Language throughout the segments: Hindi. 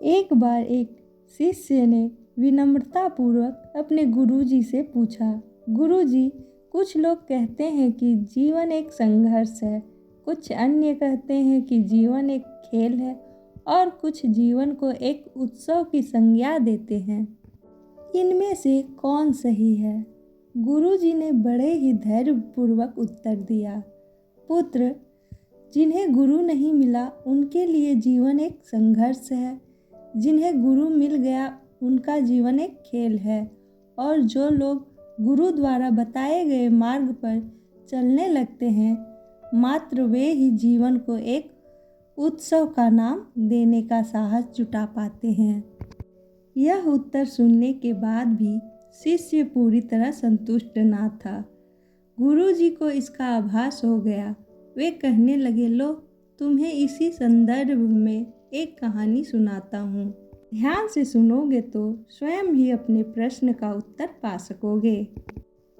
एक बार एक शिष्य ने विनम्रतापूर्वक अपने गुरुजी से पूछा, गुरुजी, कुछ लोग कहते हैं कि जीवन एक संघर्ष है, कुछ अन्य कहते हैं कि जीवन एक खेल है और कुछ जीवन को एक उत्सव की संज्ञा देते हैं। इनमें से कौन सही है? गुरुजी ने बड़े ही धैर्यपूर्वक उत्तर दिया, पुत्र, जिन्हें गुरु नहीं मिला उनके लिए जीवन एक संघर्ष है, जिन्हें गुरु मिल गया उनका जीवन एक खेल है और जो लोग गुरु द्वारा बताए गए मार्ग पर चलने लगते हैं, मात्र वे ही जीवन को एक उत्सव का नाम देने का साहस जुटा पाते हैं। यह उत्तर सुनने के बाद भी शिष्य पूरी तरह संतुष्ट ना था। गुरुजी को इसका आभास हो गया। वे कहने लगे, लो, तुम्हें इसी संदर्भ में एक कहानी सुनाता हूँ। ध्यान से सुनोगे तो स्वयं ही अपने प्रश्न का उत्तर पा सकोगे।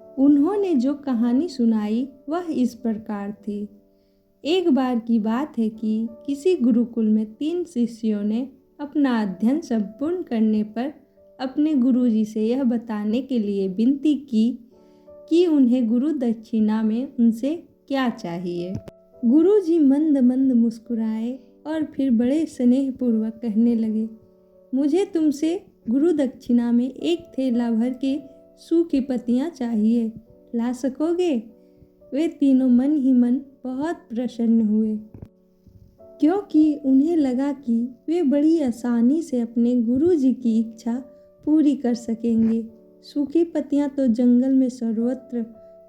उन्होंने जो कहानी सुनाई वह इस प्रकार थी। एक बार की बात है कि किसी गुरुकुल में 3 शिष्यों ने अपना अध्ययन संपूर्ण करने पर अपने गुरुजी से यह बताने के लिए विनती की कि उन्हें गुरु दक्षिणा में उनसे क्या चाहिए। गुरुजी मंद मंद मुस्कुराए और फिर बड़े स्नेहपूर्वक कहने लगे, मुझे तुमसे गुरु दक्षिणा में 1 थैला भर के सूखी पत्तियां चाहिए, ला सकोगे? वे तीनों मन ही मन बहुत प्रसन्न हुए, क्योंकि उन्हें लगा कि वे बड़ी आसानी से अपने गुरुजी की इच्छा पूरी कर सकेंगे। सूखी पत्तियां तो जंगल में सर्वत्र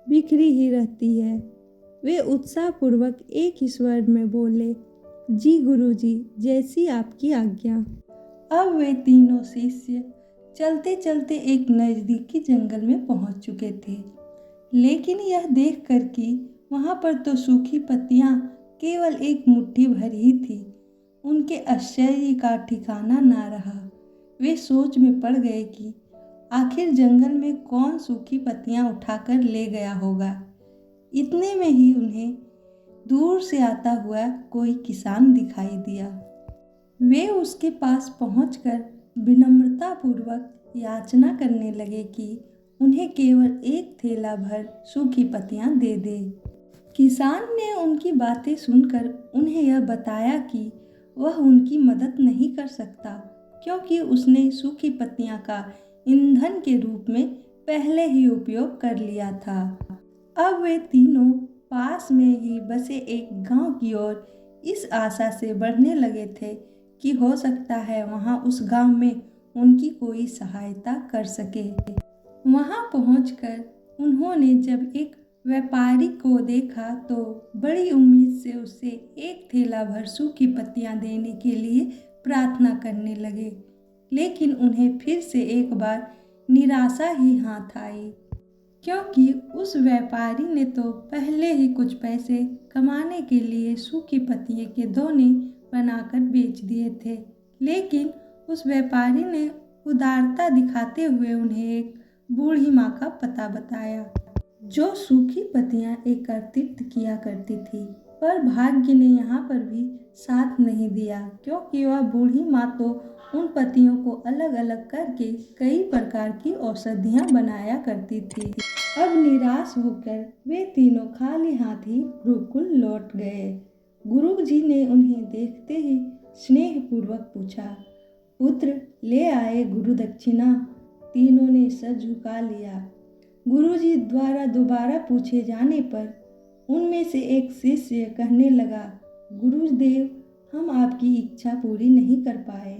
बिखरी ही रहती है। वे उत्साहपूर्वक एक ही स्वर में बोले, जी गुरुजी, जैसी आपकी आज्ञा। अब वे तीनों शिष्य चलते चलते एक नज़दीकी जंगल में पहुंच चुके थे, लेकिन यह देखकर कि वहां पर तो सूखी पत्तियां केवल एक मुट्ठी भर ही थी, उनके आश्चर्य का ठिकाना ना रहा। वे सोच में पड़ गए कि आखिर जंगल में कौन सूखी पत्तियां उठाकर ले गया होगा। इतने में ही उन्हें दूर से आता हुआ कोई किसान दिखाई दिया। वे उसके पास पहुंचकर विनम्रतापूर्वक याचना करने लगे कि उन्हें केवल 1 थैला भर सूखी पत्तियां दे दे। किसान ने उनकी बातें सुनकर उन्हें यह बताया कि वह उनकी मदद नहीं कर सकता, क्योंकि उसने सूखी पत्तियां का ईंधन के रूप में पहले ही उपयोग कर लिया था। अब वे तीनों पास में ही बसे एक गांव की ओर इस आशा से बढ़ने लगे थे कि हो सकता है वहां उस गांव में उनकी कोई सहायता कर सके। वहां पहुंचकर उन्होंने जब एक व्यापारी को देखा तो बड़ी उम्मीद से उससे 1 थैला भर सूखी पत्तियां देने के लिए प्रार्थना करने लगे, लेकिन उन्हें फिर से एक बार निराशा ही हाथ आई, क्योंकि उस व्यापारी ने तो पहले ही कुछ पैसे कमाने के लिए सूखी पत्तियों के दोने बनाकर बेच दिए थे। लेकिन उस व्यापारी ने उदारता दिखाते हुए उन्हें एक बूढ़ी माँ का पता बताया, जो सूखी पत्तियां एकत्रित किया करती थी। पर भाग्य ने यहाँ पर भी साथ नहीं दिया, क्योंकि वह बूढ़ी माँ तो उन पत्तियों को अलग अलग करके कई प्रकार की औषधियाँ बनाया करती थी। अब निराश होकर वे तीनों खाली हाथ ही गुरुकुल लौट गए। गुरुजी ने उन्हें देखते ही स्नेहपूर्वक पूछा, पुत्र, ले आए गुरु दक्षिणा? तीनों ने सर झुका लिया। गुरुजी द्वारा दोबारा पूछे जाने पर उनमें से एक शिष्य कहने लगा, गुरुदेव, हम आपकी इच्छा पूरी नहीं कर पाए।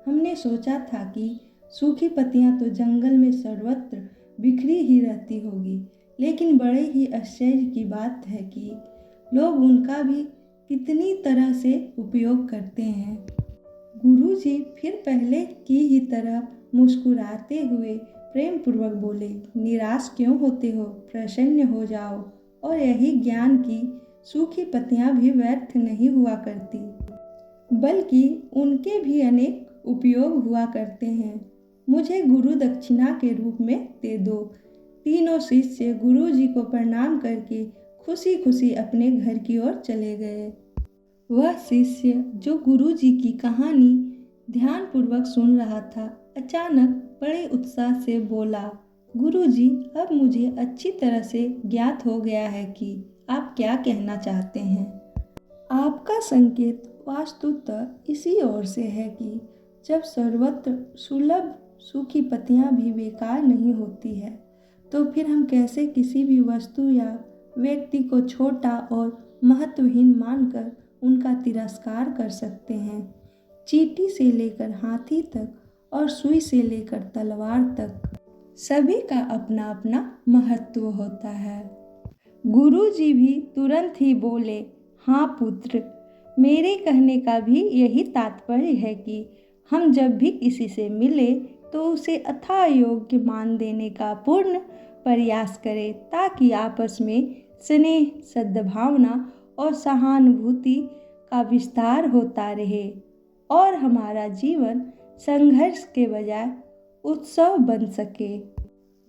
हमने सोचा था कि सूखी पत्तियां तो जंगल में सर्वत्र बिखरी ही रहती होगी, लेकिन बड़े ही आश्चर्य की बात है कि लोग उनका भी कितनी तरह से उपयोग करते हैं। गुरुजी फिर पहले की ही तरह मुस्कुराते हुए प्रेम पूर्वक बोले, निराश क्यों होते हो? प्रसन्न हो जाओ। और यही ज्ञान की सूखी पत्तियां भी व्यर्थ नहीं हुआ करती, बल्कि उनके भी अनेक उपयोग हुआ करते हैं। मुझे गुरु दक्षिणा के रूप में दे दो। तीनों शिष्य गुरुजी को प्रणाम करके खुशी खुशी अपने घर की ओर चले गए। वह शिष्य जो गुरुजी की कहानी ध्यानपूर्वक सुन रहा था। अचानक बड़े उत्साह से बोला, गुरुजी, अब मुझे अच्छी तरह से ज्ञात हो गया है कि आप क्या कहना चाहते हैं। आपका संकेत वास्तुतः इसी ओर से है कि जब सर्वत्र सुलभ सूखी पत्तियां भी बेकार नहीं होती है, तो फिर हम कैसे किसी भी वस्तु या व्यक्ति को छोटा और महत्वहीन मानकर उनका तिरस्कार कर सकते हैं। चींटी से लेकर हाथी तक और सुई से लेकर तलवार तक सभी का अपना अपना महत्व होता है। गुरुजी भी तुरंत ही बोले, हाँ पुत्र, मेरे कहने का भी यही तात्पर्य है कि हम जब भी किसी से मिले तो उसे अथाह योग्य मान देने का पूर्ण प्रयास करें, ताकि आपस में स्नेह, सद्भावना और सहानुभूति का विस्तार होता रहे और हमारा जीवन संघर्ष के बजाय उत्सव बन सके।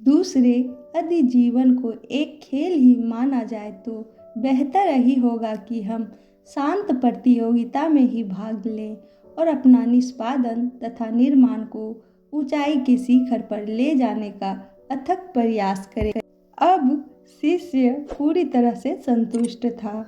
दूसरे, यदि जीवन को एक खेल ही माना जाए तो बेहतर यही होगा कि हम शांत प्रतियोगिता में ही भाग लें और अपना निष्पादन तथा निर्माण को ऊंचाई के शिखर पर ले जाने का अथक प्रयास करें। अब शिष्य पूरी तरह से संतुष्ट था।